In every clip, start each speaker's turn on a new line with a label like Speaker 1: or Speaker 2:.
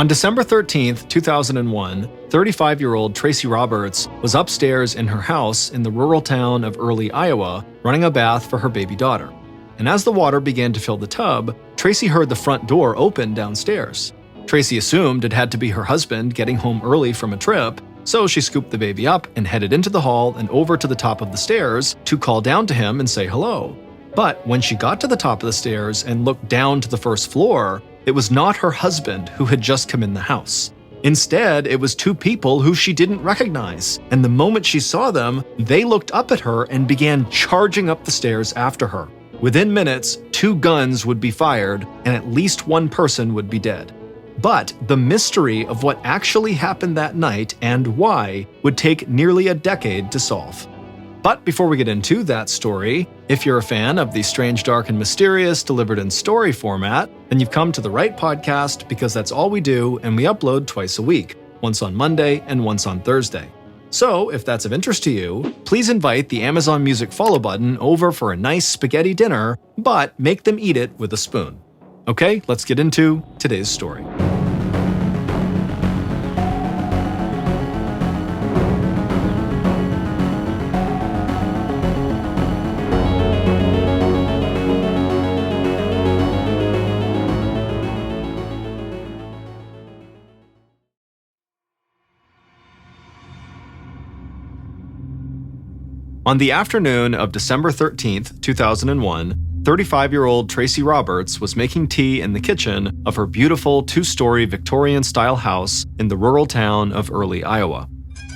Speaker 1: On December 13th, 2001, 35-year-old Tracey Roberts was upstairs in her house in the rural town of Early, Iowa, running a bath for her baby daughter. And as the water began to fill the tub, Tracey heard the front door open downstairs. Tracey assumed it had to be her husband getting home early from a trip, so she scooped the baby up and headed into the hall and over to the top of the stairs to call down to him and say hello. But when she got to the top of the stairs and looked down to the first floor, it was not her husband who had just come in the house. Instead, it was two people who she didn't recognize, and the moment she saw them, they looked up at her and began charging up the stairs after her. Within minutes, 2 guns would be fired, and at least one person would be dead. But the mystery of what actually happened that night and why would take nearly a decade to solve. But before we get into that story, if you're a fan of the strange, dark, and mysterious delivered in story format, then you've come to the right podcast because that's all we do, and we upload twice a week, once on Monday and once on Thursday. So if that's of interest to you, please invite the Amazon Music follow button over for a nice spaghetti dinner, but make them eat it with a spoon. Okay, let's get into today's story. On the afternoon of December 13th, 2001, 35-year-old Tracey Roberts was making tea in the kitchen of her beautiful 2-story Victorian-style house in the rural town of Early, Iowa.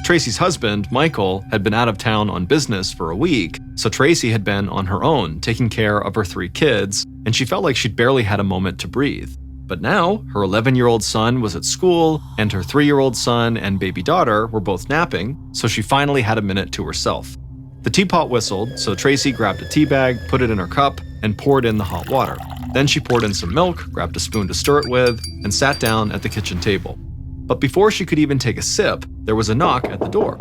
Speaker 1: Tracey's husband, Michael, had been out of town on business for a week, so Tracey had been on her own, taking care of her 3 kids, and she felt like she'd barely had a moment to breathe. But now, her 11-year-old son was at school, and her 3-year-old son and baby daughter were both napping, so she finally had a minute to herself. The teapot whistled, so Tracey grabbed a tea bag, put it in her cup, and poured in the hot water. Then she poured in some milk, grabbed a spoon to stir it with, and sat down at the kitchen table. But before she could even take a sip, there was a knock at the door.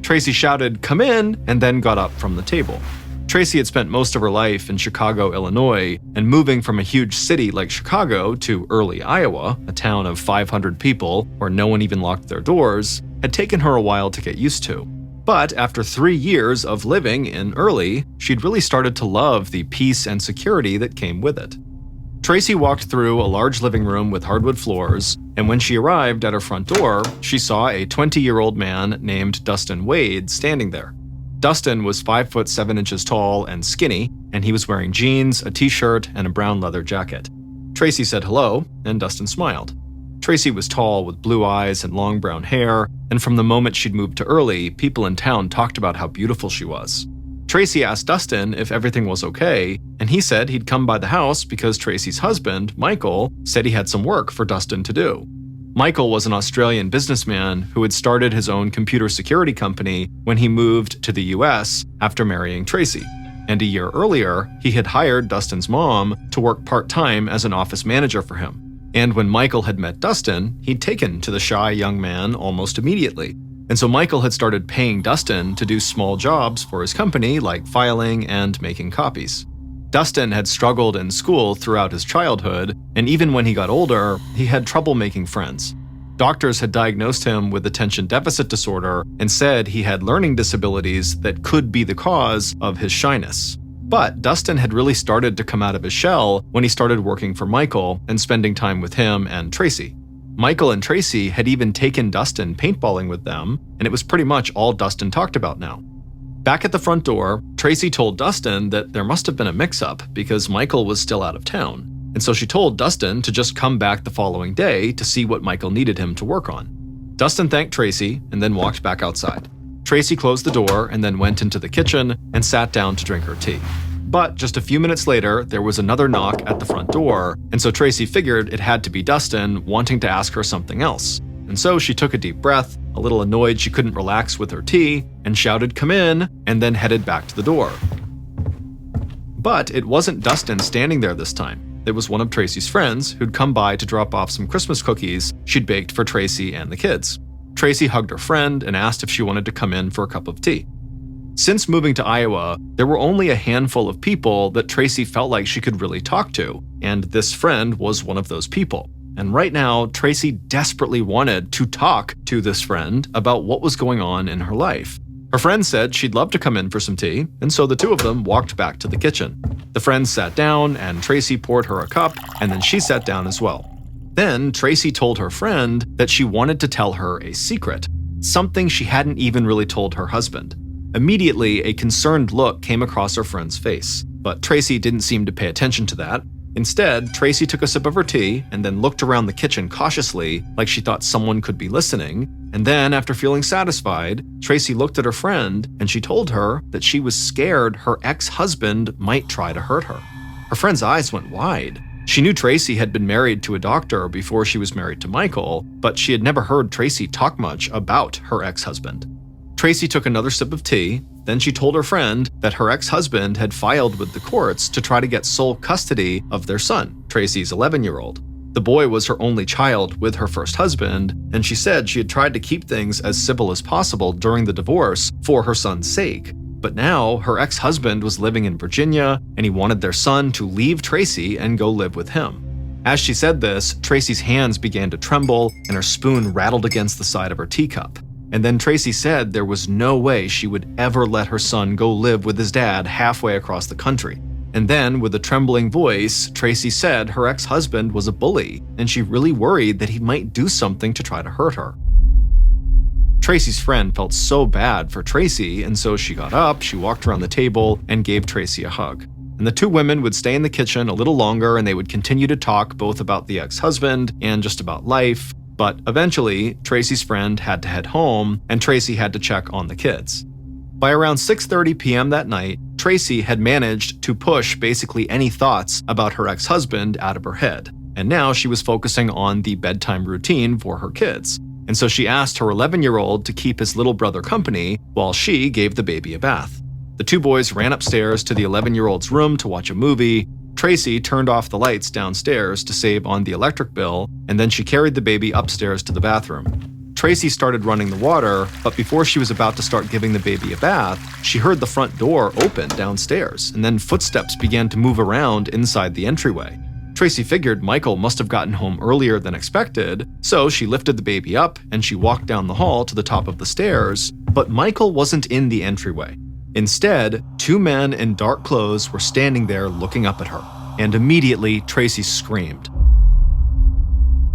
Speaker 1: Tracey shouted, "Come in," and then got up from the table. Tracey had spent most of her life in Chicago, Illinois, and moving from a huge city like Chicago to Early, Iowa, a town of 500 people where no one even locked their doors, had taken her a while to get used to. But after 3 years of living in Early, she'd really started to love the peace and security that came with it. Tracey walked through a large living room with hardwood floors, and when she arrived at her front door, she saw a 20-year-old man named Dustin Wade standing there. Dustin was 5 foot 7 inches tall and skinny, and he was wearing jeans, a t-shirt, and a brown leather jacket. Tracey said hello, and Dustin smiled. Tracey was tall with blue eyes and long brown hair, and from the moment she'd moved to Early, people in town talked about how beautiful she was. Tracey asked Dustin if everything was okay, and he said he'd come by the house because Tracey's husband, Michael, said he had some work for Dustin to do. Michael was an Australian businessman who had started his own computer security company when he moved to the US after marrying Tracey. And a year earlier, he had hired Dustin's mom to work part-time as an office manager for him. And when Michael had met Dustin, he'd taken to the shy young man almost immediately. And so Michael had started paying Dustin to do small jobs for his company, like filing and making copies. Dustin had struggled in school throughout his childhood, and even when he got older, he had trouble making friends. Doctors had diagnosed him with attention deficit disorder and said he had learning disabilities that could be the cause of his shyness. But Dustin had really started to come out of his shell when he started working for Michael and spending time with him and Tracey. Michael and Tracey had even taken Dustin paintballing with them, and it was pretty much all Dustin talked about now. Back at the front door, Tracey told Dustin that there must have been a mix-up because Michael was still out of town, and so she told Dustin to just come back the following day to see what Michael needed him to work on. Dustin thanked Tracey and then walked back outside. Tracey closed the door and then went into the kitchen and sat down to drink her tea. But just a few minutes later, there was another knock at the front door, and so Tracey figured it had to be Dustin wanting to ask her something else. And so she took a deep breath, a little annoyed she couldn't relax with her tea, and shouted, "Come in," and then headed back to the door. But it wasn't Dustin standing there this time. It was one of Tracey's friends who'd come by to drop off some Christmas cookies she'd baked for Tracey and the kids. Tracey hugged her friend and asked if she wanted to come in for a cup of tea. Since moving to Iowa, there were only a handful of people that Tracey felt like she could really talk to, and this friend was one of those people. and right now, Tracey desperately wanted to talk to this friend about what was going on in her life. Her friend said she'd love to come in for some tea, and so the two of them walked back to the kitchen. The friend sat down, and Tracey poured her a cup, and then she sat down as well. Then Tracey told her friend that she wanted to tell her a secret, something she hadn't even really told her husband. Immediately, a concerned look came across her friend's face, but Tracey didn't seem to pay attention to that. Instead, Tracey took a sip of her tea and then looked around the kitchen cautiously, like she thought someone could be listening. And then, after feeling satisfied, Tracey looked at her friend and she told her that she was scared her ex-husband might try to hurt her. Her friend's eyes went wide. She knew Tracey had been married to a doctor before she was married to Michael, but she had never heard Tracey talk much about her ex-husband. Tracey took another sip of tea. Then she told her friend that her ex-husband had filed with the courts to try to get sole custody of their son, Tracey's 11-year-old. The boy was her only child with her first husband, and she said she had tried to keep things as civil as possible during the divorce for her son's sake. But now, her ex-husband was living in Virginia, and he wanted their son to leave Tracey and go live with him. As she said this, Tracey's hands began to tremble, and her spoon rattled against the side of her teacup. And then Tracey said there was no way she would ever let her son go live with his dad halfway across the country. And then, with a trembling voice, Tracey said her ex-husband was a bully, and she really worried that he might do something to try to hurt her. Tracey's friend felt so bad for Tracey, and so she got up, she walked around the table, and gave Tracey a hug. And the two women would stay in the kitchen a little longer, and they would continue to talk both about the ex-husband and just about life. But eventually, Tracey's friend had to head home, and Tracey had to check on the kids. By around 6:30 p.m. that night, Tracey had managed to push basically any thoughts about her ex-husband out of her head, and now she was focusing on the bedtime routine for her kids. And so she asked her 11-year-old to keep his little brother company while she gave the baby a bath. The two boys ran upstairs to the 11-year-old's room to watch a movie. Tracey turned off the lights downstairs to save on the electric bill, and then she carried the baby upstairs to the bathroom. Tracey started running the water, but before she was about to start giving the baby a bath, she heard the front door open downstairs, and then footsteps began to move around inside the entryway. Tracey figured Michael must have gotten home earlier than expected, so she lifted the baby up and she walked down the hall to the top of the stairs, but Michael wasn't in the entryway. Instead, two men in dark clothes were standing there looking up at her, and immediately Tracey screamed.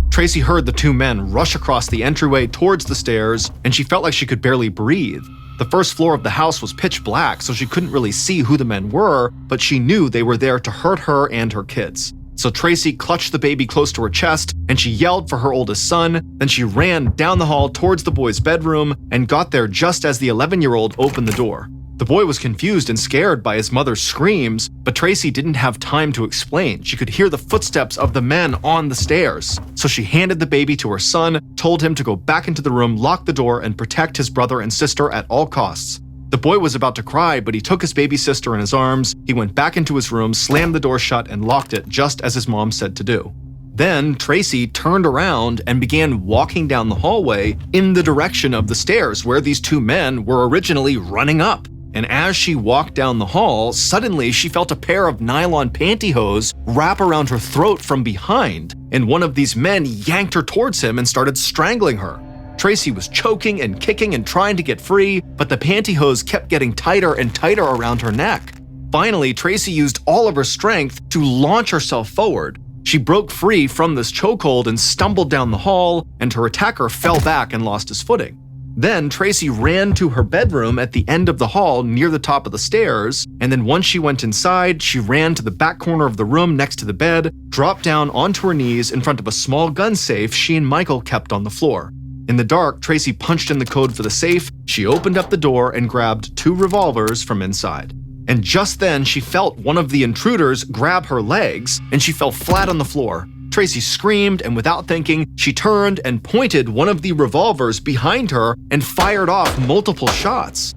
Speaker 1: Tracey heard the two men rush across the entryway towards the stairs, and she felt like she could barely breathe. The first floor of the house was pitch black, so she couldn't really see who the men were, but she knew they were there to hurt her and her kids. So Tracey clutched the baby close to her chest, and she yelled for her oldest son. Then she ran down the hall towards the boy's bedroom and got there just as the 11-year-old opened the door. The boy was confused and scared by his mother's screams, but Tracey didn't have time to explain. She could hear the footsteps of the men on the stairs. So she handed the baby to her son, told him to go back into the room, lock the door, and protect his brother and sister at all costs. The boy was about to cry, but he took his baby sister in his arms. He went back into his room, slammed the door shut, and locked it just as his mom said to do. Then Tracey turned around and began walking down the hallway in the direction of the stairs where these two men were originally running up. And as she walked down the hall, suddenly she felt a pair of nylon pantyhose wrap around her throat from behind, and one of these men yanked her towards him and started strangling her. Tracey was choking and kicking and trying to get free, but the pantyhose kept getting tighter and tighter around her neck. Finally, Tracey used all of her strength to launch herself forward. She broke free from this chokehold and stumbled down the hall, and her attacker fell back and lost his footing. Then Tracey ran to her bedroom at the end of the hall near the top of the stairs, and then once she went inside, she ran to the back corner of the room next to the bed, dropped down onto her knees in front of a small gun safe she and Michael kept on the floor. In the dark, Tracey punched in the code for the safe, she opened up the door and grabbed 2 revolvers from inside. And just then, she felt one of the intruders grab her legs, and she fell flat on the floor. Tracey screamed, and without thinking, she turned and pointed one of the revolvers behind her and fired off multiple shots.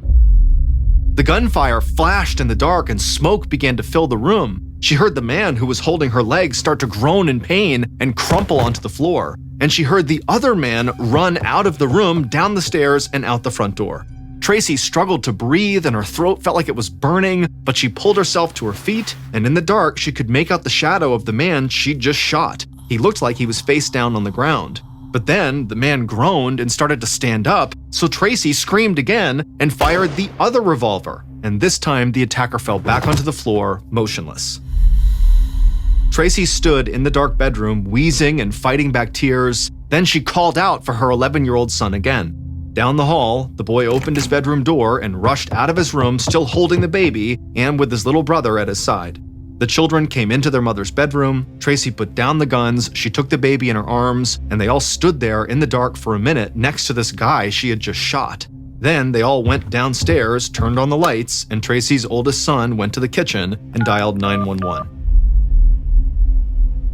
Speaker 1: The gunfire flashed in the dark and smoke began to fill the room. She heard the man who was holding her legs start to groan in pain and crumple onto the floor. And she heard the other man run out of the room, down the stairs, and out the front door. Tracey struggled to breathe and her throat felt like it was burning, but she pulled herself to her feet, and in the dark, she could make out the shadow of the man she'd just shot. He looked like he was face down on the ground. But then the man groaned and started to stand up, so Tracey screamed again and fired the other revolver, and this time the attacker fell back onto the floor, motionless. Tracey stood in the dark bedroom, wheezing and fighting back tears. Then she called out for her 11-year-old son again. Down the hall, the boy opened his bedroom door and rushed out of his room, still holding the baby and with his little brother at his side. The children came into their mother's bedroom. Tracey put down the guns, she took the baby in her arms, and they all stood there in the dark for a minute next to this guy she had just shot. Then they all went downstairs, turned on the lights, and Tracey's oldest son went to the kitchen and dialed 911.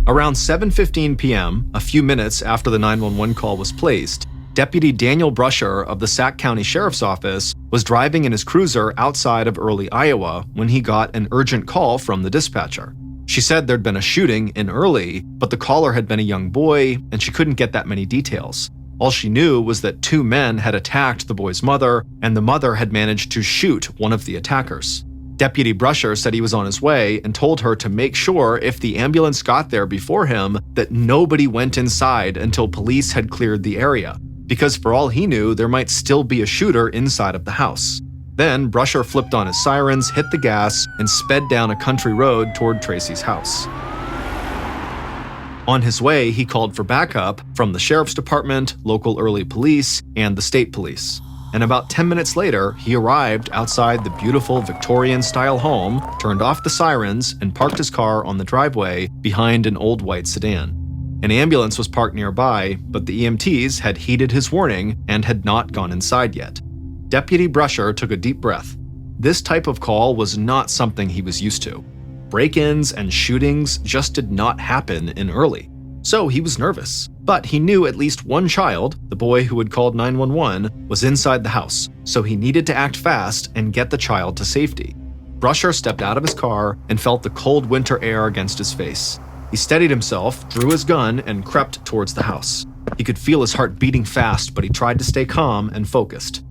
Speaker 1: Around 7:15 p.m., a few minutes after the 911 call was placed, Deputy Daniel Brusher of the Sac County Sheriff's Office was driving in his cruiser outside of Early, Iowa, when he got an urgent call from the dispatcher. She said there'd been a shooting in Early, but the caller had been a young boy, and she couldn't get that many details. All she knew was that 2 men had attacked the boy's mother, and the mother had managed to shoot one of the attackers. Deputy Brusher said he was on his way and told her to make sure if the ambulance got there before him that nobody went inside until police had cleared the area, because for all he knew, there might still be a shooter inside of the house. Then Brusher flipped on his sirens, hit the gas, and sped down a country road toward Tracey's house. On his way, he called for backup from the sheriff's department, local Early police, and the state police. And about 10 minutes later, he arrived outside the beautiful Victorian-style home, turned off the sirens, and parked his car on the driveway behind an old white sedan. An ambulance was parked nearby, but the EMTs had heeded his warning and had not gone inside yet. Deputy Brusher took a deep breath. This type of call was not something he was used to. Break-ins and shootings just did not happen in Early. So he was nervous. But he knew at least one child, the boy who had called 911, was inside the house, so he needed to act fast and get the child to safety. Brusher stepped out of his car and felt the cold winter air against his face. He steadied himself, drew his gun, and crept towards the house. He could feel his heart beating fast, but he tried to stay calm and focused.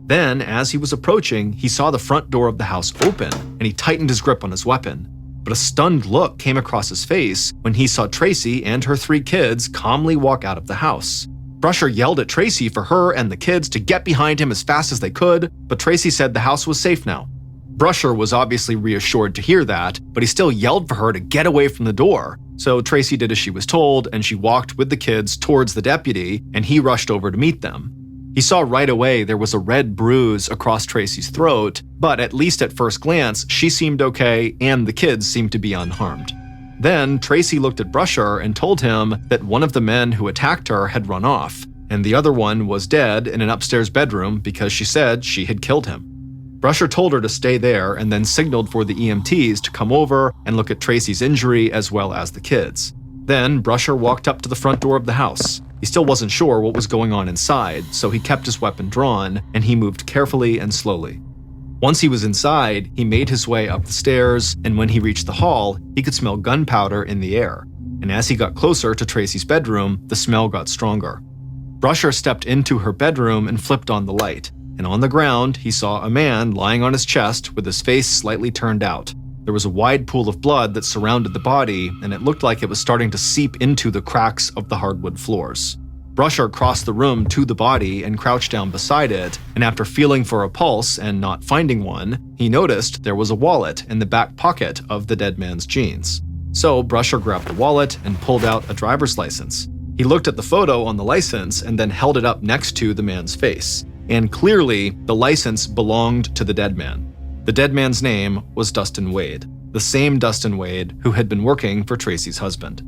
Speaker 1: Then, as he was approaching, he saw the front door of the house open, and he tightened his grip on his weapon. But a stunned look came across his face when he saw Tracey and her 3 kids calmly walk out of the house. Brusher yelled at Tracey for her and the kids to get behind him as fast as they could, but Tracey said the house was safe now. Brusher was obviously reassured to hear that, but he still yelled for her to get away from the door. So Tracey did as she was told, and she walked with the kids towards the deputy, and he rushed over to meet them. He saw right away there was a red bruise across Tracey's throat, but at least at first glance, she seemed okay and the kids seemed to be unharmed. Then Tracey looked at Brusher and told him that one of the men who attacked her had run off, and the other one was dead in an upstairs bedroom because she said she had killed him. Brusher told her to stay there and then signaled for the EMTs to come over and look at Tracey's injury as well as the kids. Then Brusher walked up to the front door of the house. He still wasn't sure what was going on inside, so he kept his weapon drawn and he moved carefully and slowly. Once he was inside, he made his way up the stairs, and when he reached the hall, he could smell gunpowder in the air. And as he got closer to Tracey's bedroom, the smell got stronger. Brusher stepped into her bedroom and flipped on the light, and on the ground, he saw a man lying on his chest with his face slightly turned out. There was a wide pool of blood that surrounded the body, and it looked like it was starting to seep into the cracks of the hardwood floors. Brusher crossed the room to the body and crouched down beside it, and after feeling for a pulse and not finding one, he noticed there was a wallet in the back pocket of the dead man's jeans. So Brusher grabbed the wallet and pulled out a driver's license. He looked at the photo on the license and then held it up next to the man's face. And clearly, the license belonged to the dead man. The dead man's name was Dustin Wade, the same Dustin Wade who had been working for Tracey's husband.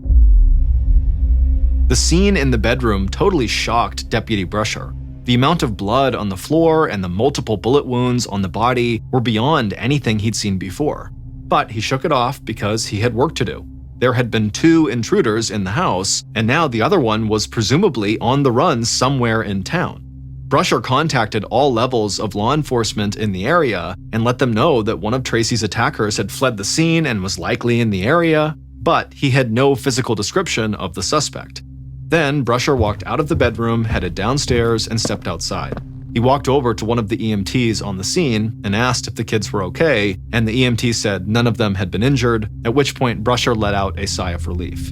Speaker 1: The scene in the bedroom totally shocked Deputy Brusher. The amount of blood on the floor and the multiple bullet wounds on the body were beyond anything he'd seen before. But he shook it off because he had work to do. There had been 2 intruders in the house, and now the other one was presumably on the run somewhere in town. Brusher contacted all levels of law enforcement in the area and let them know that one of Tracey's attackers had fled the scene and was likely in the area, but he had no physical description of the suspect. Then Brusher walked out of the bedroom, headed downstairs, and stepped outside. He walked over to one of the EMTs on the scene and asked if the kids were okay, and the EMT said none of them had been injured, at which point Brusher let out a sigh of relief.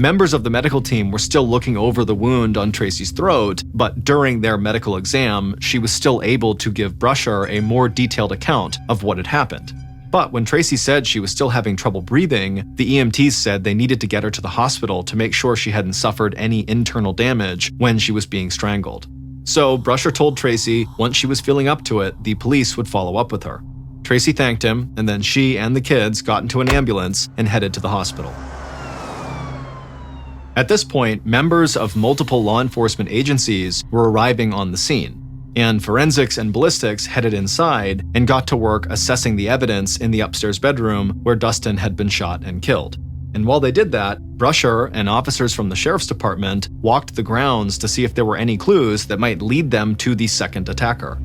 Speaker 1: Members of the medical team were still looking over the wound on Tracey's throat, but during their medical exam, she was still able to give Brusher a more detailed account of what had happened. But when Tracey said she was still having trouble breathing, the EMTs said they needed to get her to the hospital to make sure she hadn't suffered any internal damage when she was being strangled. So Brusher told Tracey once she was feeling up to it, the police would follow up with her. Tracey thanked him, and then she and the kids got into an ambulance and headed to the hospital. At this point, members of multiple law enforcement agencies were arriving on the scene, and forensics and ballistics headed inside and got to work assessing the evidence in the upstairs bedroom where Dustin had been shot and killed. And while they did that, Brusher and officers from the sheriff's department walked the grounds to see if there were any clues that might lead them to the second attacker.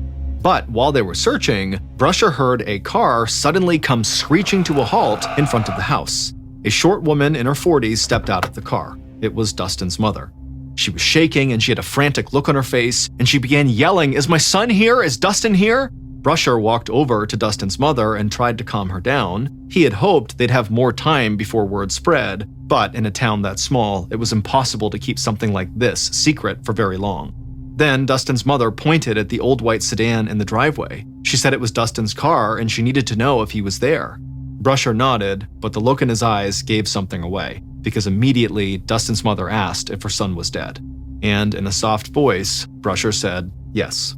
Speaker 1: But while they were searching, Brusher heard a car suddenly come screeching to a halt in front of the house. A short woman in her 40s stepped out of the car. It was Dustin's mother. She was shaking and she had a frantic look on her face, and she began yelling, "Is my son here? Is Dustin here?" Brusher walked over to Dustin's mother and tried to calm her down. He had hoped they'd have more time before word spread, but in a town that small, it was impossible to keep something like this secret for very long. Then Dustin's mother pointed at the old white sedan in the driveway. She said it was Dustin's car and she needed to know if he was there. Brusher nodded, but the look in his eyes gave something away, because immediately Dustin's mother asked if her son was dead. And in a soft voice, Brusher said, yes.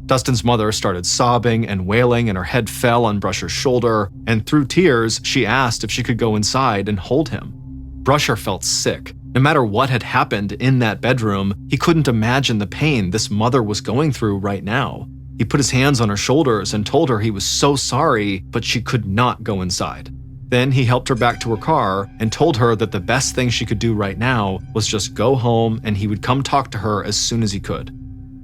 Speaker 1: Dustin's mother started sobbing and wailing, and her head fell on Brusher's shoulder, and through tears, she asked if she could go inside and hold him. Brusher felt sick. No matter what had happened in that bedroom, he couldn't imagine the pain this mother was going through right now. He put his hands on her shoulders and told her he was so sorry, but she could not go inside. Then he helped her back to her car and told her that the best thing she could do right now was just go home and he would come talk to her as soon as he could.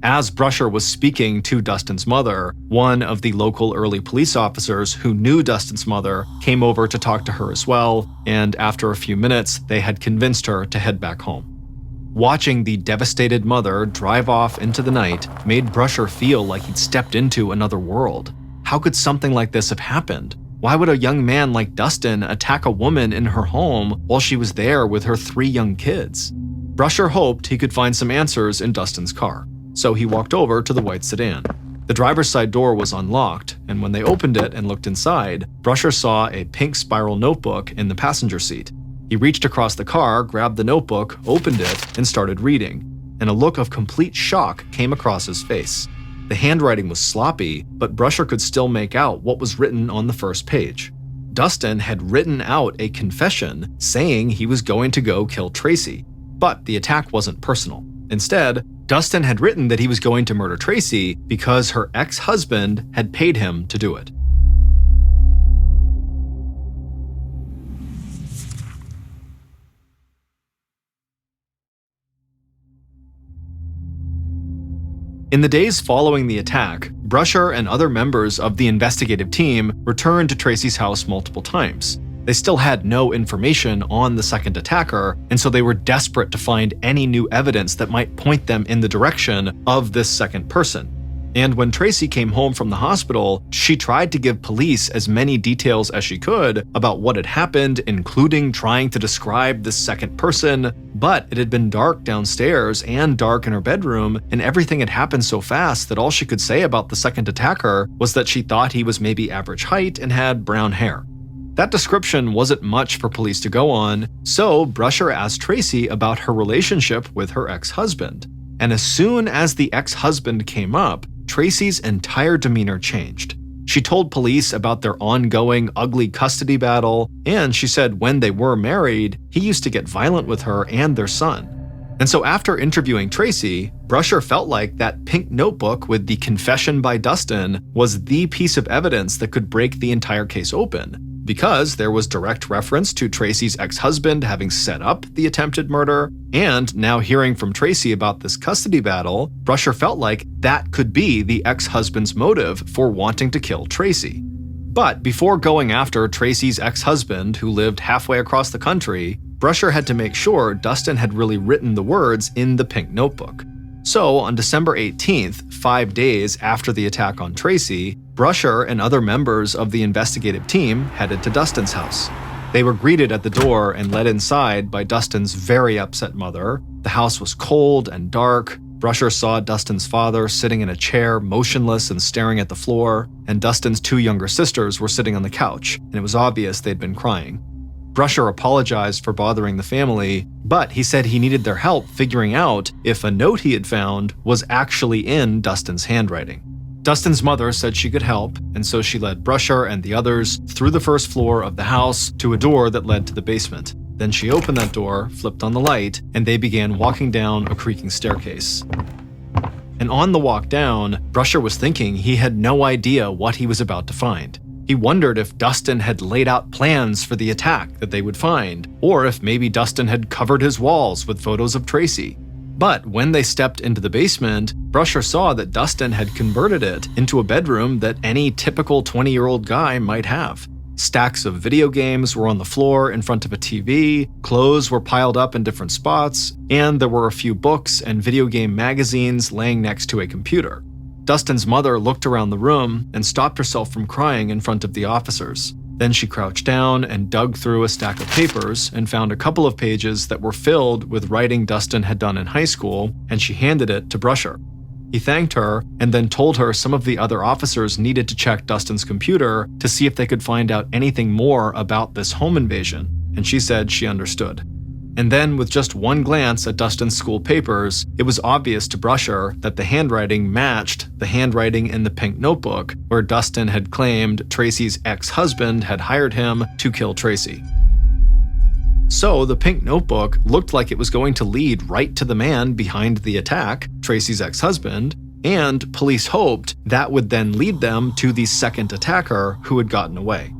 Speaker 1: As Brusher was speaking to Dustin's mother, one of the local early police officers who knew Dustin's mother came over to talk to her as well, and after a few minutes, they had convinced her to head back home. Watching the devastated mother drive off into the night made Brusher feel like he'd stepped into another world. How could something like this have happened? Why would a young man like Dustin attack a woman in her home while she was there with her 3 young kids? Brusher hoped he could find some answers in Dustin's car, so he walked over to the white sedan. The driver's side door was unlocked, and when they opened it and looked inside, Brusher saw a pink spiral notebook in the passenger seat. He reached across the car, grabbed the notebook, opened it, and started reading, and a look of complete shock came across his face. The handwriting was sloppy, but Brusher could still make out what was written on the first page. Dustin had written out a confession saying he was going to go kill Tracey, but the attack wasn't personal. Instead, Dustin had written that he was going to murder Tracey because her ex-husband had paid him to do it. In the days following the attack, Brusher and other members of the investigative team returned to Tracey's house multiple times. They still had no information on the second attacker, and so they were desperate to find any new evidence that might point them in the direction of this second person. And when Tracey came home from the hospital, she tried to give police as many details as she could about what had happened, including trying to describe this second person, but it had been dark downstairs and dark in her bedroom, and everything had happened so fast that all she could say about the second attacker was that she thought he was maybe average height and had brown hair. That description wasn't much for police to go on, so Brusher asked Tracey about her relationship with her ex-husband. And as soon as the ex-husband came up, Tracey's entire demeanor changed. She told police about their ongoing ugly custody battle, and she said when they were married, he used to get violent with her and their son. And so after interviewing Tracey, Brusher felt like that pink notebook with the confession by Dustin was the piece of evidence that could break the entire case open, because there was direct reference to Tracey's ex-husband having set up the attempted murder, and now hearing from Tracey about this custody battle, Brusher felt like that could be the ex-husband's motive for wanting to kill Tracey. But before going after Tracey's ex-husband, who lived halfway across the country, Brusher had to make sure Dustin had really written the words in the pink notebook. So on December 18th, 5 days after the attack on Tracey, Brusher and other members of the investigative team headed to Dustin's house. They were greeted at the door and led inside by Dustin's very upset mother. The house was cold and dark. Brusher saw Dustin's father sitting in a chair, motionless and staring at the floor, and Dustin's 2 younger sisters were sitting on the couch, and it was obvious they'd been crying. Brusher apologized for bothering the family, but he said he needed their help figuring out if a note he had found was actually in Dustin's handwriting. Dustin's mother said she could help, and so she led Brusher and the others through the first floor of the house to a door that led to the basement. Then she opened that door, flipped on the light, and they began walking down a creaking staircase. And on the walk down, Brusher was thinking he had no idea what he was about to find. He wondered if Dustin had laid out plans for the attack that they would find, or if maybe Dustin had covered his walls with photos of Tracey. But when they stepped into the basement, Brusher saw that Dustin had converted it into a bedroom that any typical 20-year-old guy might have. Stacks of video games were on the floor in front of a TV, clothes were piled up in different spots, and there were a few books and video game magazines laying next to a computer. Dustin's mother looked around the room and stopped herself from crying in front of the officers. Then she crouched down and dug through a stack of papers and found a couple of pages that were filled with writing Dustin had done in high school, and she handed it to Brusher. He thanked her and then told her some of the other officers needed to check Dustin's computer to see if they could find out anything more about this home invasion, and she said she understood. And then, with just one glance at Dustin's school papers, it was obvious to Brusher that the handwriting matched the handwriting in the pink notebook where Dustin had claimed Tracey's ex-husband had hired him to kill Tracey. So the pink notebook looked like it was going to lead right to the man behind the attack, Tracey's ex-husband, and police hoped that would then lead them to the second attacker who had gotten away.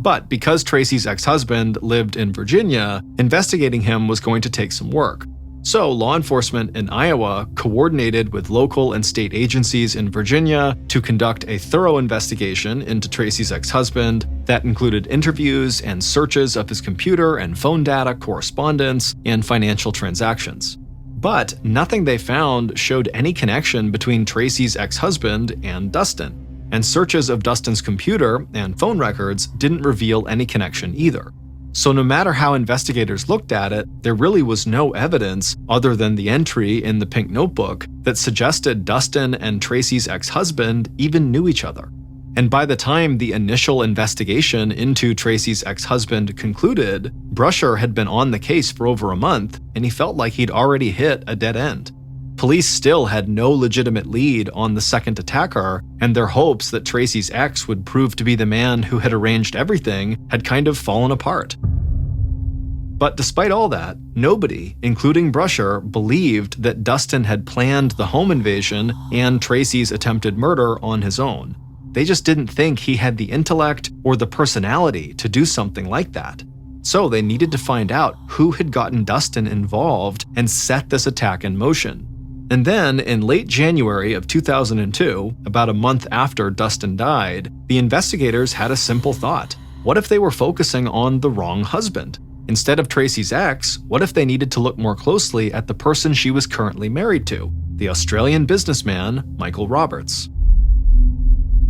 Speaker 1: But because Tracey's ex-husband lived in Virginia, investigating him was going to take some work. So law enforcement in Iowa coordinated with local and state agencies in Virginia to conduct a thorough investigation into Tracey's ex-husband that included interviews and searches of his computer and phone data, correspondence, and financial transactions. But nothing they found showed any connection between Tracey's ex-husband and Dustin. And searches of Dustin's computer and phone records didn't reveal any connection either. So no matter how investigators looked at it, there really was no evidence other than the entry in the pink notebook that suggested Dustin and Tracey's ex-husband even knew each other. And by the time the initial investigation into Tracey's ex-husband concluded, Brusher had been on the case for over a month, and he felt like he'd already hit a dead end. Police still had no legitimate lead on the second attacker, and their hopes that Tracey's ex would prove to be the man who had arranged everything had kind of fallen apart. But despite all that, nobody, including Brusher, believed that Dustin had planned the home invasion and Tracey's attempted murder on his own. They just didn't think he had the intellect or the personality to do something like that. So they needed to find out who had gotten Dustin involved and set this attack in motion. And then, in late January of 2002, about a month after Dustin died, the investigators had a simple thought. What if they were focusing on the wrong husband? Instead of Tracey's ex, what if they needed to look more closely at the person she was currently married to, the Australian businessman Michael Roberts?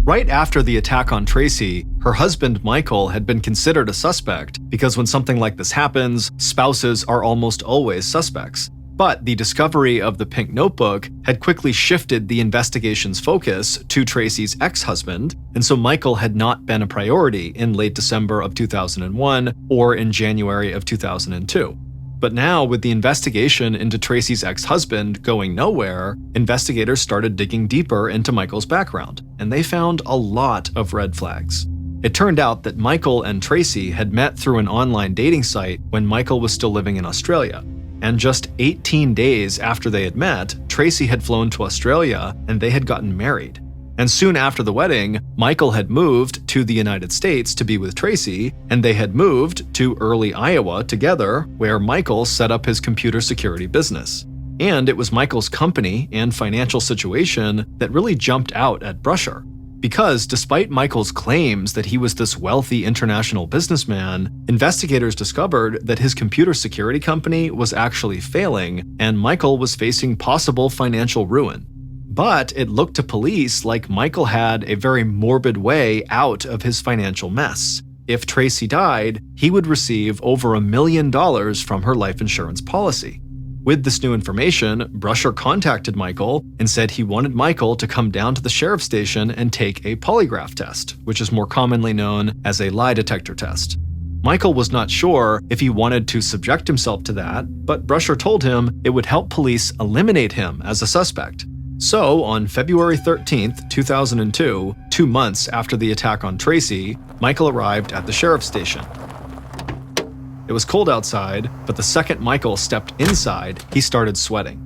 Speaker 1: Right after the attack on Tracey, her husband Michael had been considered a suspect because when something like this happens, spouses are almost always suspects. But the discovery of the pink notebook had quickly shifted the investigation's focus to Tracey's ex-husband, and so Michael had not been a priority in late December of 2001 or in January of 2002. But now, with the investigation into Tracey's ex-husband going nowhere, investigators started digging deeper into Michael's background, and they found a lot of red flags. It turned out that Michael and Tracey had met through an online dating site when Michael was still living in Australia. And just 18 days after they had met, Tracey had flown to Australia and they had gotten married. And soon after the wedding, Michael had moved to the United States to be with Tracey, and they had moved to Early, Iowa together, where Michael set up his computer security business. And it was Michael's company and financial situation that really jumped out at Brusher. Because despite Michael's claims that he was this wealthy international businessman, investigators discovered that his computer security company was actually failing and Michael was facing possible financial ruin. But it looked to police like Michael had a very morbid way out of his financial mess. if Tracey died, he would receive over $1 million from her life insurance policy. With this new information, Brusher contacted Michael and said he wanted Michael to come down to the sheriff's station and take a polygraph test, which is more commonly known as a lie detector test. Michael was not sure if he wanted to subject himself to that, but Brusher told him it would help police eliminate him as a suspect. So, on February 13th, 2002, 2 months after the attack on Tracey, Michael arrived at the sheriff's station. It was cold outside, but the second Michael stepped inside, he started sweating.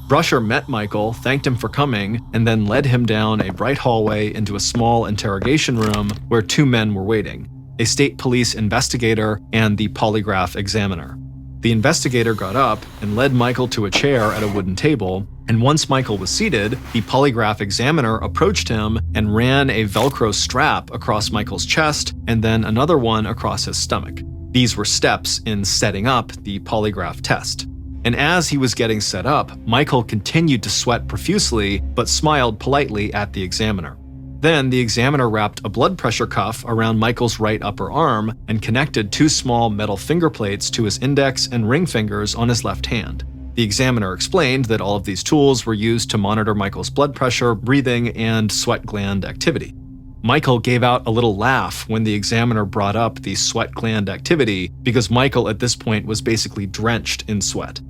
Speaker 1: Brusher met Michael, thanked him for coming, and then led him down a bright hallway into a small interrogation room where 2 men were waiting, a state police investigator and the polygraph examiner. The investigator got up and led Michael to a chair at a wooden table, and once Michael was seated, the polygraph examiner approached him and ran a Velcro strap across Michael's chest and then another one across his stomach. These were steps in setting up the polygraph test. And as he was getting set up, Michael continued to sweat profusely, but smiled politely at the examiner. Then the examiner wrapped a blood pressure cuff around Michael's right upper arm and connected 2 small metal finger plates to his index and ring fingers on his left hand. The examiner explained that all of these tools were used to monitor Michael's blood pressure, breathing, and sweat gland activity. Michael gave out a little laugh when the examiner brought up the sweat gland activity because Michael at this point was basically drenched in sweat.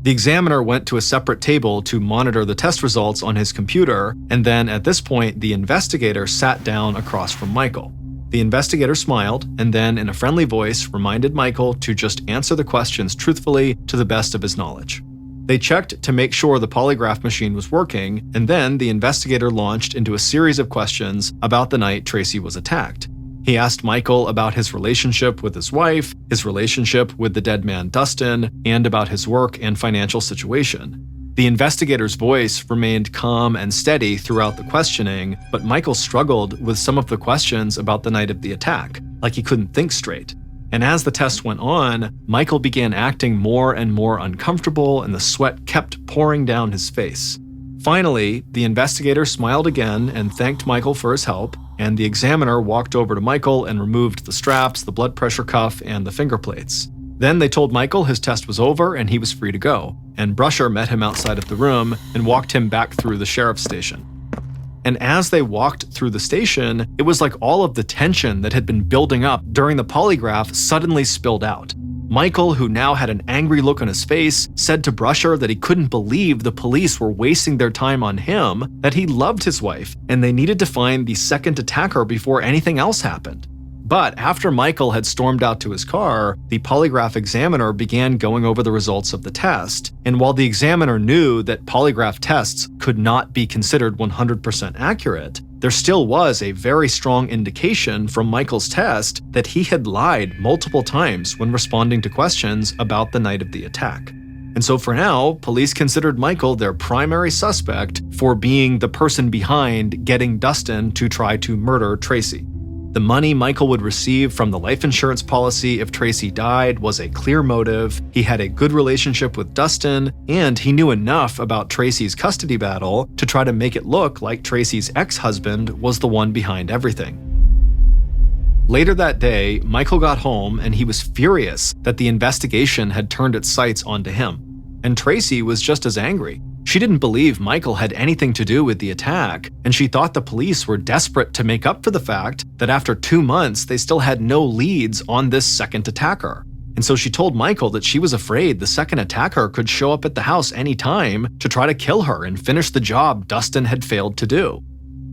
Speaker 1: The examiner went to a separate table to monitor the test results on his computer, and then at this point, the investigator sat down across from Michael. The investigator smiled and then, in a friendly voice, reminded Michael to just answer the questions truthfully to the best of his knowledge. They checked to make sure the polygraph machine was working, and then the investigator launched into a series of questions about the night Tracey was attacked. He asked Michael about his relationship with his wife, his relationship with the dead man Dustin, and about his work and financial situation. The investigator's voice remained calm and steady throughout the questioning, but Michael struggled with some of the questions about the night of the attack, like he couldn't think straight. And as the test went on, Michael began acting more and more uncomfortable and the sweat kept pouring down his face. Finally, the investigator smiled again and thanked Michael for his help, and the examiner walked over to Michael and removed the straps, the blood pressure cuff, and the finger plates. Then they told Michael his test was over and he was free to go, and Brusher met him outside of the room and walked him back through the sheriff's station. And as they walked through the station, it was like all of the tension that had been building up during the polygraph suddenly spilled out. Michael, who now had an angry look on his face, said to Brusher that he couldn't believe the police were wasting their time on him, that he loved his wife, and they needed to find the second attacker before anything else happened. But after Michael had stormed out to his car, the polygraph examiner began going over the results of the test, and while the examiner knew that polygraph tests could not be considered 100% accurate, there still was a very strong indication from Michael's test that he had lied multiple times when responding to questions about the night of the attack. And so for now, police considered Michael their primary suspect for being the person behind getting Dustin to try to murder Tracey. The money Michael would receive from the life insurance policy if Tracey died was a clear motive, he had a good relationship with Dustin, and he knew enough about Tracey's custody battle to try to make it look like Tracey's ex-husband was the one behind everything. Later that day, Michael got home and he was furious that the investigation had turned its sights onto him. And Tracey was just as angry. She didn't believe Michael had anything to do with the attack, and she thought the police were desperate to make up for the fact that after 2 months they still had no leads on this second attacker. And so she told Michael that she was afraid the second attacker could show up at the house anytime to try to kill her and finish the job Dustin had failed to do.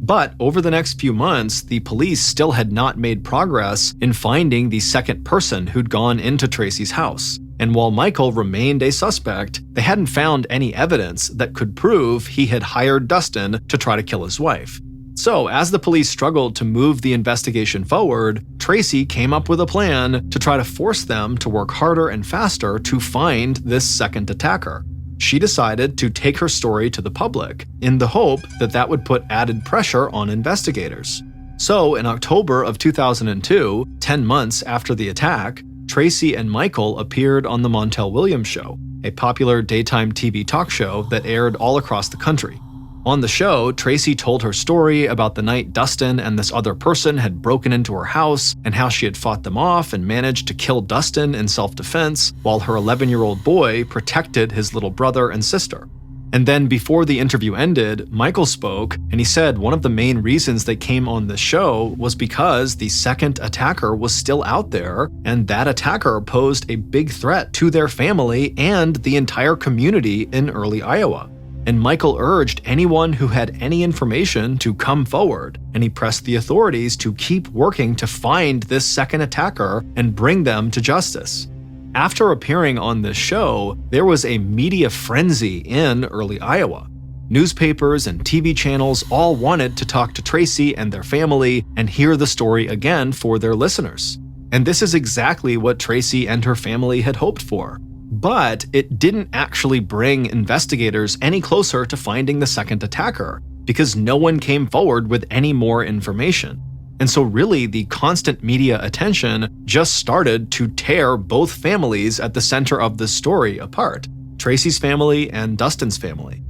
Speaker 1: But over the next few months, the police still had not made progress in finding the second person who'd gone into Tracey's house. And while Michael remained a suspect, they hadn't found any evidence that could prove he had hired Dustin to try to kill his wife. So, as the police struggled to move the investigation forward, Tracey came up with a plan to try to force them to work harder and faster to find this second attacker. She decided to take her story to the public in the hope that that would put added pressure on investigators. So, in October of 2002, 10 months after the attack, Tracey and Michael appeared on The Montel Williams Show, a popular daytime TV talk show that aired all across the country. On the show, Tracey told her story about the night Dustin and this other person had broken into her house and how she had fought them off and managed to kill Dustin in self-defense while her 11-year-old boy protected his little brother and sister. And then before the interview ended, Michael spoke, and he said one of the main reasons they came on the show was because the second attacker was still out there, and that attacker posed a big threat to their family and the entire community in early Iowa. And Michael urged anyone who had any information to come forward, and he pressed the authorities to keep working to find this second attacker and bring them to justice. After appearing on this show, there was a media frenzy in early Iowa. Newspapers and TV channels all wanted to talk to Tracey and their family and hear the story again for their listeners. And this is exactly what Tracey and her family had hoped for. But it didn't actually bring investigators any closer to finding the second attacker, because no one came forward with any more information. And so really, the constant media attention just started to tear both families at the center of this story apart, Tracey's family and Dustin's family.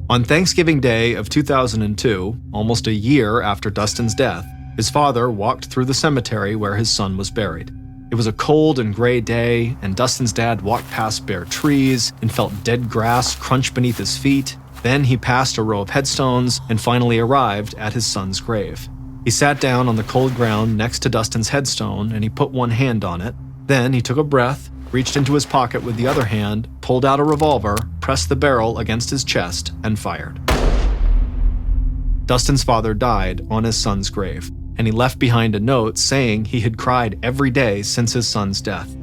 Speaker 1: On Thanksgiving Day of 2002, almost a year after Dustin's death, his father walked through the cemetery where his son was buried. It was a cold and gray day, and Dustin's dad walked past bare trees and felt dead grass crunch beneath his feet. Then he passed a row of headstones and finally arrived at his son's grave. He sat down on the cold ground next to Dustin's headstone and he put one hand on it. Then he took a breath, reached into his pocket with the other hand, pulled out a revolver, pressed the barrel against his chest, and fired. Dustin's father died on his son's grave, and he left behind a note saying he had cried every day since his son's death.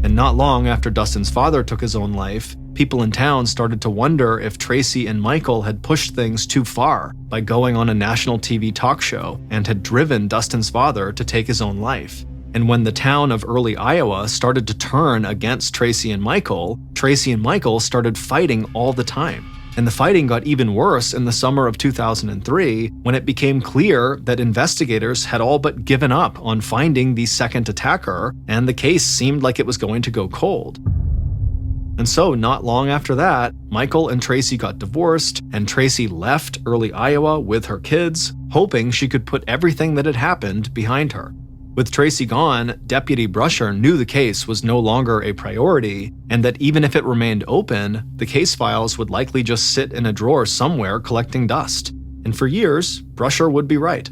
Speaker 1: And not long after Dustin's father took his own life, people in town started to wonder if Tracey and Michael had pushed things too far by going on a national TV talk show and had driven Dustin's father to take his own life. And when the town of early Iowa started to turn against Tracey and Michael started fighting all the time. And the fighting got even worse in the summer of 2003 when it became clear that investigators had all but given up on finding the second attacker, and the case seemed like it was going to go cold. And so, not long after that, Michael and Tracey got divorced, and Tracey left early Iowa with her kids, hoping she could put everything that had happened behind her. With Tracey gone, Deputy Brusher knew the case was no longer a priority, and that even if it remained open, the case files would likely just sit in a drawer somewhere collecting dust. And for years, Brusher would be right.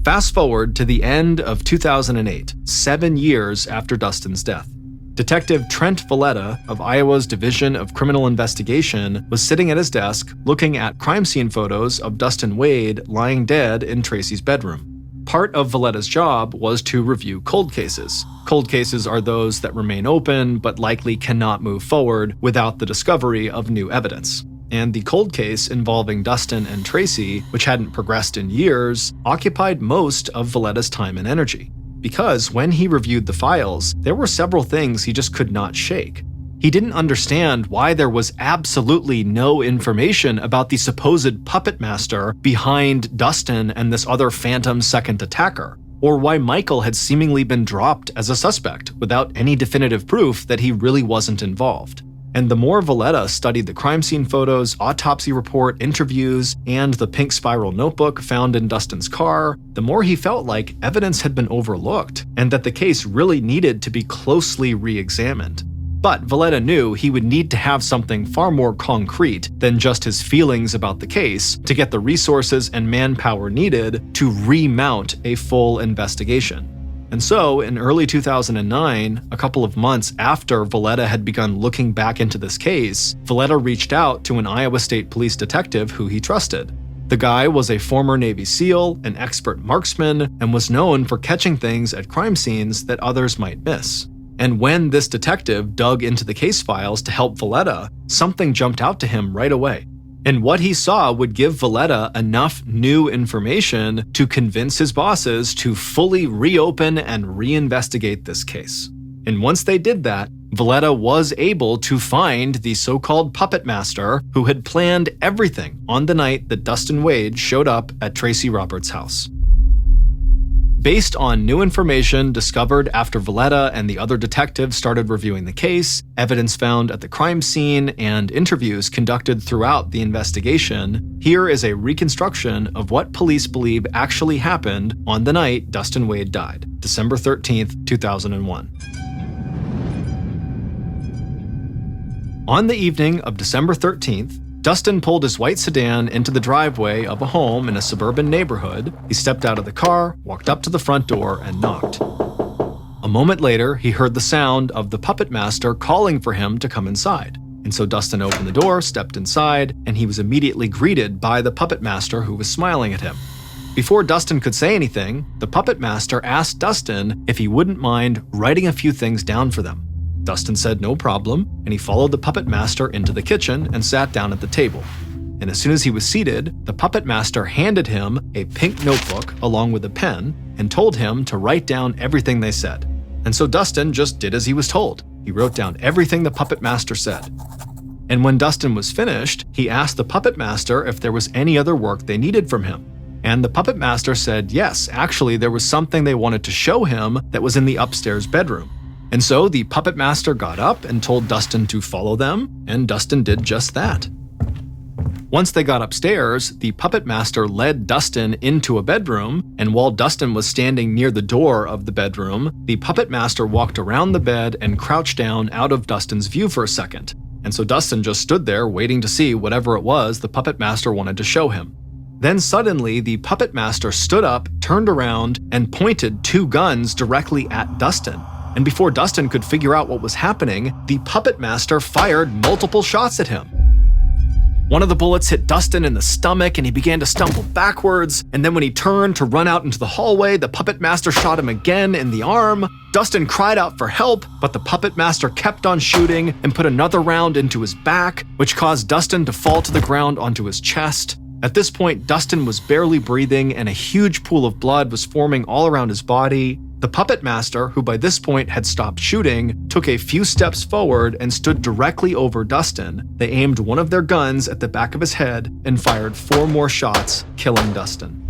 Speaker 1: Fast forward to the end of 2008, 7 years after Dustin's death. Detective Trent Valletta of Iowa's Division of Criminal Investigation was sitting at his desk looking at crime scene photos of Dustin Wade lying dead in Tracey's bedroom. Part of Valletta's job was to review cold cases. Cold cases are those that remain open but likely cannot move forward without the discovery of new evidence. And the cold case involving Dustin and Tracey, which hadn't progressed in years, occupied most of Valletta's time and energy. Because when he reviewed the files, there were several things he just could not shake. He didn't understand why there was absolutely no information about the supposed puppet master behind Dustin and this other phantom second attacker, or why Michael had seemingly been dropped as a suspect without any definitive proof that he really wasn't involved. And the more Valletta studied the crime scene photos, autopsy report, interviews, and the pink spiral notebook found in Dustin's car, the more he felt like evidence had been overlooked and that the case really needed to be closely re-examined. But Valletta knew he would need to have something far more concrete than just his feelings about the case to get the resources and manpower needed to remount a full investigation. And so, in early 2009, a couple of months after Valletta had begun looking back into this case, Valletta reached out to an Iowa State Police detective who he trusted. The guy was a former Navy SEAL, an expert marksman, and was known for catching things at crime scenes that others might miss. And when this detective dug into the case files to help Valletta, something jumped out to him right away. And what he saw would give Valletta enough new information to convince his bosses to fully reopen and reinvestigate this case. And once they did that, Valletta was able to find the so-called puppet master who had planned everything on the night that Dustin Wade showed up at Tracey Roberts' house. Based on new information discovered after Valletta and the other detectives started reviewing the case, evidence found at the crime scene, and interviews conducted throughout the investigation, here is a reconstruction of what police believe actually happened on the night Dustin Wade died, December 13th, 2001. On the evening of December 13th, Dustin pulled his white sedan into the driveway of a home in a suburban neighborhood. He stepped out of the car, walked up to the front door, and knocked. A moment later, he heard the sound of the puppet master calling for him to come inside. And so Dustin opened the door, stepped inside, and he was immediately greeted by the puppet master who was smiling at him. Before Dustin could say anything, the puppet master asked Dustin if he wouldn't mind writing a few things down for them. Dustin said no problem, and he followed the puppet master into the kitchen and sat down at the table. And as soon as he was seated, the puppet master handed him a pink notebook along with a pen and told him to write down everything they said. And so Dustin just did as he was told. He wrote down everything the puppet master said. And when Dustin was finished, he asked the puppet master if there was any other work they needed from him. And the puppet master said yes, actually there was something they wanted to show him that was in the upstairs bedroom. And so the puppet master got up and told Dustin to follow them, and Dustin did just that. Once they got upstairs, the puppet master led Dustin into a bedroom, and while Dustin was standing near the door of the bedroom, the puppet master walked around the bed and crouched down out of Dustin's view for a second. And so Dustin just stood there waiting to see whatever it was the puppet master wanted to show him. Then suddenly, the puppet master stood up, turned around, and pointed 2 guns directly at Dustin. And before Dustin could figure out what was happening, the puppet master fired multiple shots at him. One of the bullets hit Dustin in the stomach and he began to stumble backwards, and then when he turned to run out into the hallway, the puppet master shot him again in the arm. Dustin cried out for help, but the puppet master kept on shooting and put another round into his back, which caused Dustin to fall to the ground onto his chest. At this point, Dustin was barely breathing and a huge pool of blood was forming all around his body. The puppet master, who by this point had stopped shooting, took a few steps forward and stood directly over Dustin. They aimed one of their guns at the back of his head and fired 4 more shots, killing Dustin.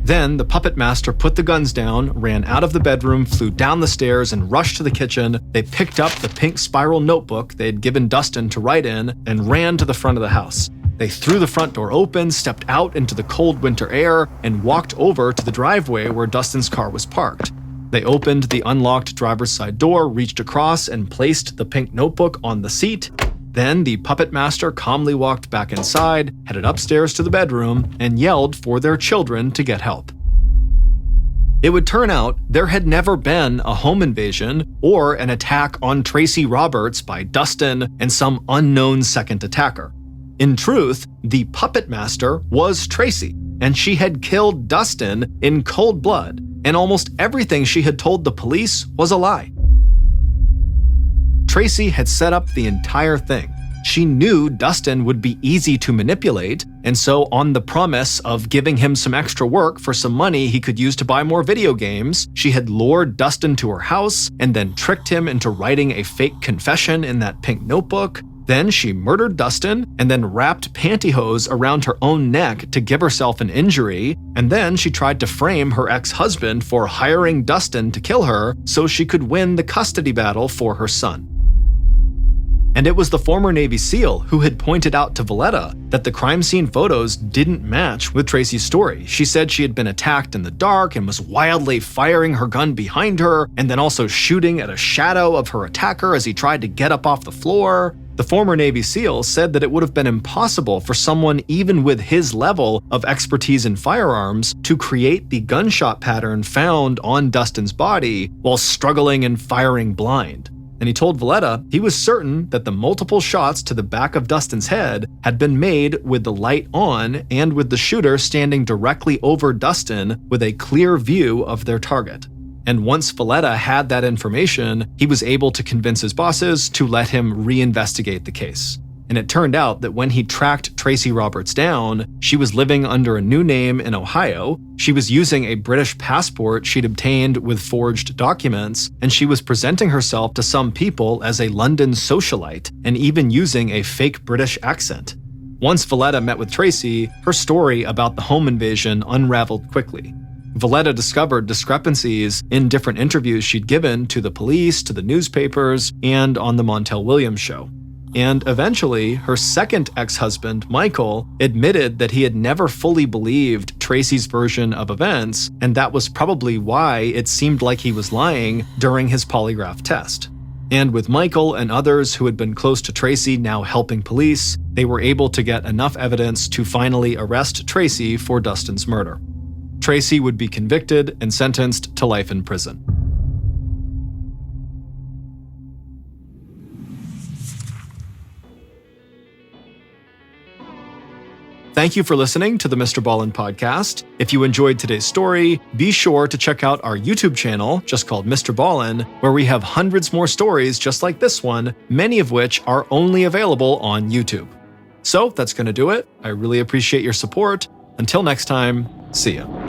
Speaker 1: Then the puppet master put the guns down, ran out of the bedroom, flew down the stairs, and rushed to the kitchen. They picked up the pink spiral notebook they had given Dustin to write in and ran to the front of the house. They threw the front door open, stepped out into the cold winter air, and walked over to the driveway where Dustin's car was parked. They opened the unlocked driver's side door, reached across, and placed the pink notebook on the seat. Then the puppet master calmly walked back inside, headed upstairs to the bedroom, and yelled for their children to get help. It would turn out there had never been a home invasion or an attack on Tracey Roberts by Dustin and some unknown second attacker. In truth, the puppet master was Tracey, and she had killed Dustin in cold blood, and almost everything she had told the police was a lie. Tracey had set up the entire thing. She knew Dustin would be easy to manipulate, and so on the promise of giving him some extra work for some money he could use to buy more video games, she had lured Dustin to her house and then tricked him into writing a fake confession in that pink notebook. Then she murdered Dustin and then wrapped pantyhose around her own neck to give herself an injury, and then she tried to frame her ex-husband for hiring Dustin to kill her so she could win the custody battle for her son. And it was the former Navy SEAL who had pointed out to Valletta that the crime scene photos didn't match with Tracey's story. She said she had been attacked in the dark and was wildly firing her gun behind her, and then also shooting at a shadow of her attacker as he tried to get up off the floor. The former Navy SEAL said that it would have been impossible for someone even with his level of expertise in firearms to create the gunshot pattern found on Dustin's body while struggling and firing blind. And he told Valletta he was certain that the multiple shots to the back of Dustin's head had been made with the light on and with the shooter standing directly over Dustin with a clear view of their target. And once Valletta had that information, he was able to convince his bosses to let him reinvestigate the case. And it turned out that when he tracked Tracey Roberts down, she was living under a new name in Ohio, she was using a British passport she'd obtained with forged documents, and she was presenting herself to some people as a London socialite, and even using a fake British accent. Once Valletta met with Tracey, her story about the home invasion unraveled quickly. Valletta discovered discrepancies in different interviews she'd given to the police, to the newspapers, and on the Montel Williams show. And eventually, her second ex-husband, Michael, admitted that he had never fully believed Tracey's version of events, and that was probably why it seemed like he was lying during his polygraph test. And with Michael and others who had been close to Tracey now helping police, they were able to get enough evidence to finally arrest Tracey for Dustin's murder. Tracey would be convicted and sentenced to life in prison. Thank you for listening to the Mr. Ballen Podcast. If you enjoyed today's story, be sure to check out our YouTube channel, just called Mr. Ballen, where we have hundreds more stories just like this one, many of which are only available on YouTube. So that's going to do it. I really appreciate your support. Until next time, see ya.